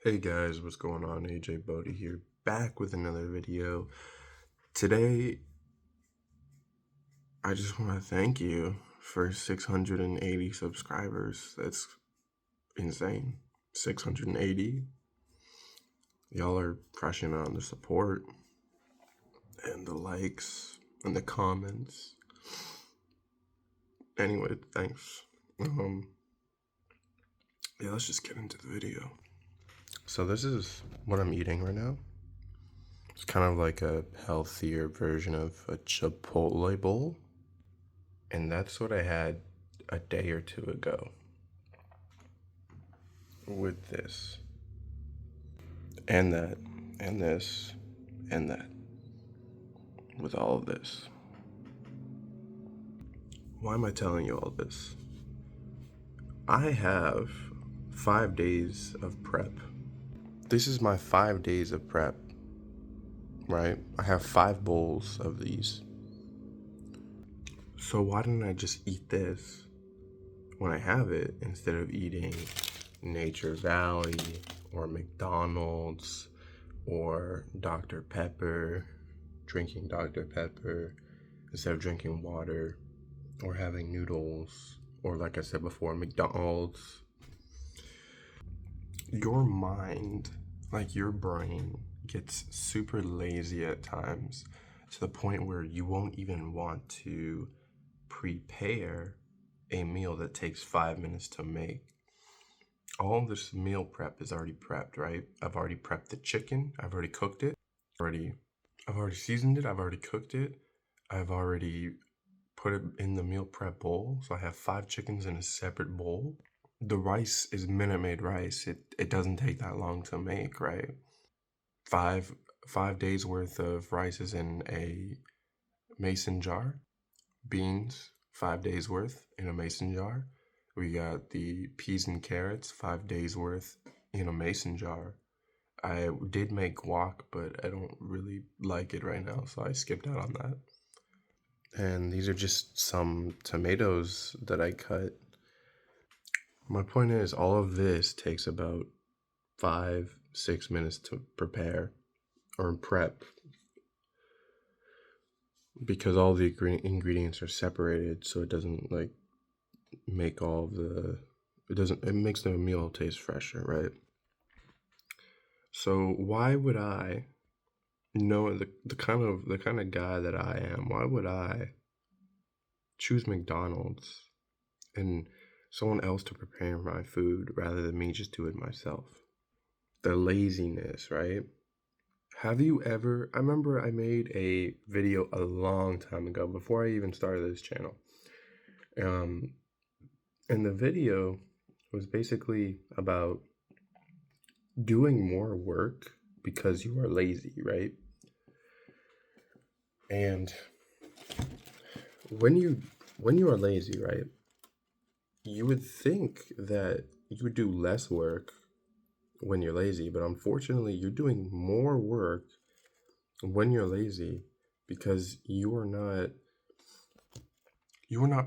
Hey guys, what's going on? AJ Bodie here, back with another video. Today, I just want to thank you for 680 subscribers. That's insane. 680. Y'all are crushing on the support and the likes and the comments. Anyway, thanks. Yeah, let's just get into the video. So this is what I'm eating right now. It's kind of like a healthier version of a Chipotle bowl. And that's what I had a day or two ago with this. And that, and this, and that. With all of this. Why am I telling you all this? I have 5 days of prep. This is my 5 days of prep, right? I have 5 bowls of these. So why didn't I just eat this when I have it instead of eating Nature Valley or McDonald's or Dr. Pepper, drinking Dr. Pepper instead of drinking water or having noodles or, like I said before, McDonald's? Your mind, like your brain, gets super lazy at times to the point where you won't even want to prepare a meal that takes 5 minutes to make. All of this meal prep is already prepped, right? I've already prepped the chicken. I've already cooked it. I've already seasoned it. I've already cooked it. I've already put it in the meal prep bowl. So I have 5 chickens in a separate bowl. The rice is Minute Maid rice. It doesn't take that long to make, right? Five days worth of rice is in a mason jar. Beans, 5 days worth in a mason jar. We got the peas and carrots, 5 days worth in a mason jar. I did make guac, but I don't really like it right now, so I skipped out on that. And these are just some tomatoes that I cut. My point is, all of this takes about 5-6 minutes to prepare or prep because all the ingredients are separated, so it doesn't like make all the it makes the meal taste fresher, right? So why would I know the kind of guy that I am, why would I choose McDonald's and someone else to prepare my food rather than me just do it myself? The laziness, right? Have you ever, I remember I made a video a long time ago before I even started this channel. And the video was basically about doing more work because you are lazy, right? And when you are lazy, right, you would think that you would do less work when you're lazy, but unfortunately you're doing more work when you're lazy because you are not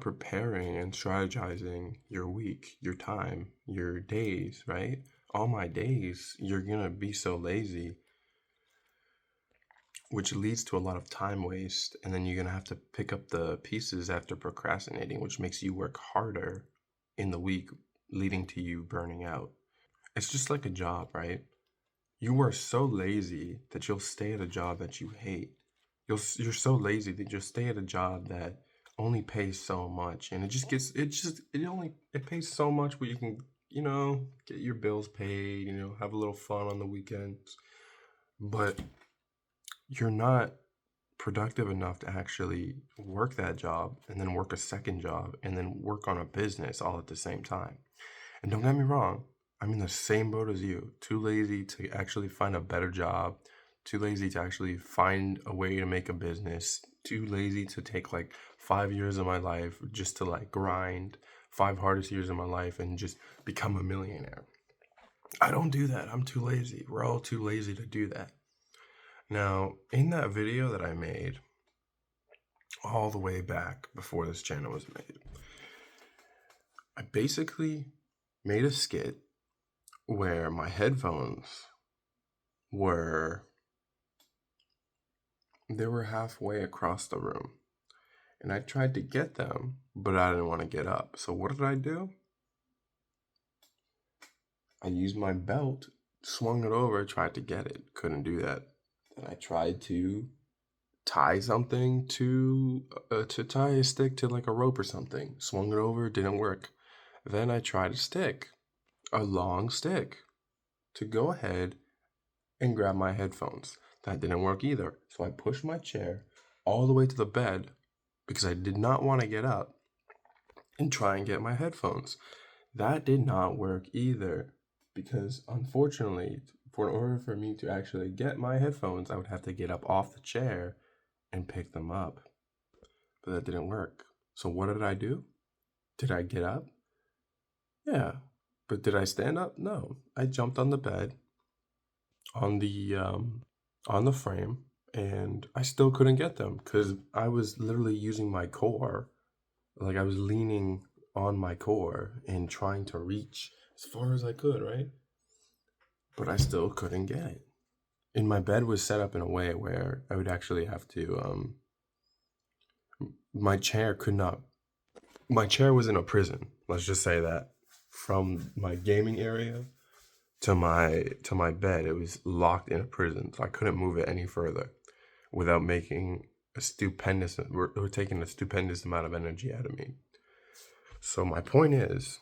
preparing and strategizing your week, your time, your days, right? All my days, you're gonna be so lazy, which leads to a lot of time waste, and then you're gonna have to pick up the pieces after procrastinating, which makes you work harder in the week, leading to you burning out. It's just like a job, right? You are so lazy that you'll stay at a job that you hate. You're so lazy that you'll stay at a job that only pays so much, and it pays so much where you can, get your bills paid, have a little fun on the weekends, but you're not productive enough to actually work that job and then work a second job and then work on a business all at the same time. And don't get me wrong, I'm in the same boat as you. Too lazy to actually find a better job, too lazy to actually find a way to make a business, too lazy to take like 5 years of my life just to like grind 5 hardest years of my life and just become a millionaire. I don't do that. I'm too lazy. We're all too lazy to do that. Now, in that video that I made all the way back before this channel was made, I basically made a skit where my headphones were they were halfway across the room. And I tried to get them, but I didn't want to get up. So what did I do? I used my belt, swung it over, tried to get it. Couldn't do that. Then I tried to tie something to tie a stick to like a rope or something. Swung it over, didn't work. Then I tried a long stick, to go ahead and grab my headphones. That didn't work either. So I pushed my chair all the way to the bed because I did not want to get up and try and get my headphones. That did not work either because unfortunately, in order for me to actually get my headphones, I would have to get up off the chair and pick them up. But that didn't work. So what did I do? Did I get up? Yeah. But did I stand up? No. I jumped on the bed, on the frame, and I still couldn't get them because I was literally using my core. Like I was leaning on my core and trying to reach as far as I could, right? But I still couldn't get it. And my bed was set up in a way where I would actually have to my chair could not my chair was in a prison, let's just say that. From my gaming area to my bed, it was locked in a prison. So I couldn't move it any further without making we're taking a stupendous amount of energy out of me. So my point is,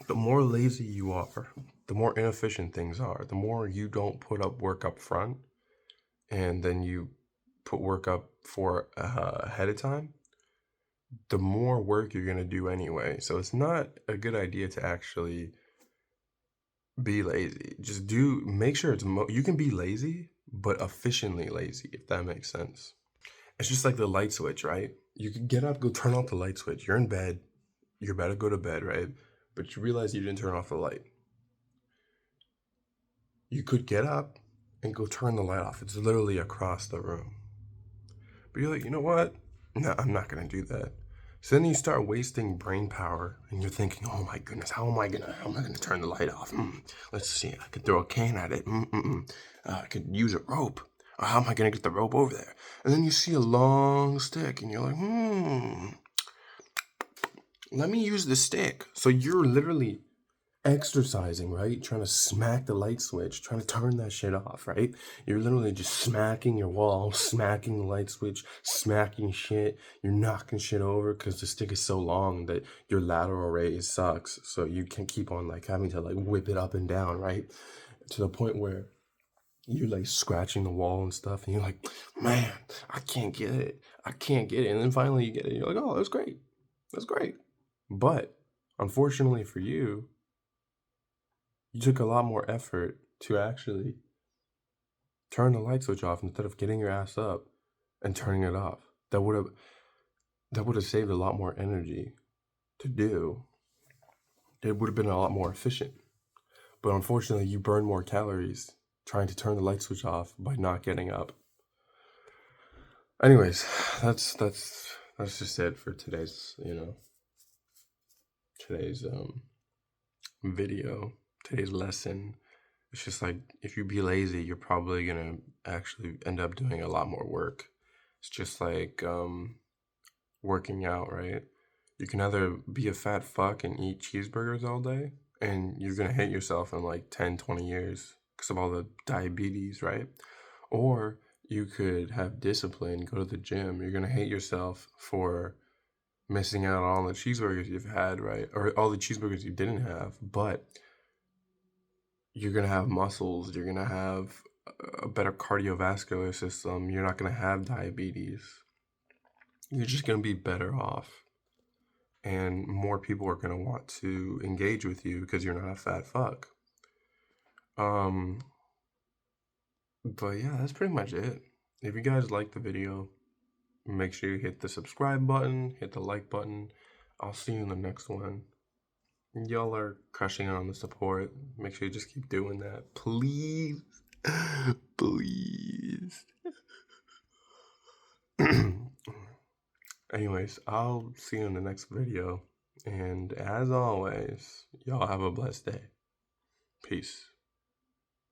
the more lazy you are, the more inefficient things are, the more you don't put up work up front and then you put work up for ahead of time, the more work you're going to do anyway. So it's not a good idea to actually be lazy. Just make sure you can be lazy, but efficiently lazy, if that makes sense. It's just like the light switch, right? You could get up, go turn off the light switch. You're in bed, you're about to go to bed, right? But you realize you didn't turn off the light. You could get up and go turn the light off. It's literally across the room. But you're like, you know what? No, I'm not going to do that. So then you start wasting brain power and you're thinking, oh my goodness, how am I gonna turn the light off? Let's see, I could throw a can at it. I could use a rope. How am I gonna get the rope over there? And then you see a long stick and you're like, let me use the stick. So you're literally exercising, right? Trying to smack the light switch, trying to turn that shit off, right? You're literally just smacking your wall, smacking the light switch, smacking shit. You're knocking shit over because the stick is so long that your lateral raise sucks. So you can keep on like having to like whip it up and down, right? To the point where you're like scratching the wall and stuff, and you're like, man, I can't get it. I can't get it. And then finally you get it. You're like, oh, that's great. That's great. But unfortunately for you, you took a lot more effort to actually turn the light switch off instead of getting your ass up and turning it off. That would have saved a lot more energy to do. It would have been a lot more efficient. But unfortunately, you burn more calories trying to turn the light switch off by not getting up. Anyways, that's just it for today's video, today's lesson. It's just like, if you be lazy, you're probably gonna actually end up doing a lot more work. It's just like working out, right? You can either be a fat fuck and eat cheeseburgers all day, and you're gonna hate yourself in like 10, 20 years because of all the diabetes, right? Or you could have discipline, go to the gym. You're gonna hate yourself for missing out on all the cheeseburgers you've had, right? Or all the cheeseburgers you didn't have, but you're going to have muscles, you're going to have a better cardiovascular system, you're not going to have diabetes. You're just going to be better off. And more people are going to want to engage with you because you're not a fat fuck. But yeah, that's pretty much it. If you guys like the video, make sure you hit the subscribe button, hit the like button. I'll see you in the next one. Y'all are crushing on the support. Make sure you just keep doing that. Please. Please. Anyways, I'll see you in the next video. And as always, y'all have a blessed day. Peace.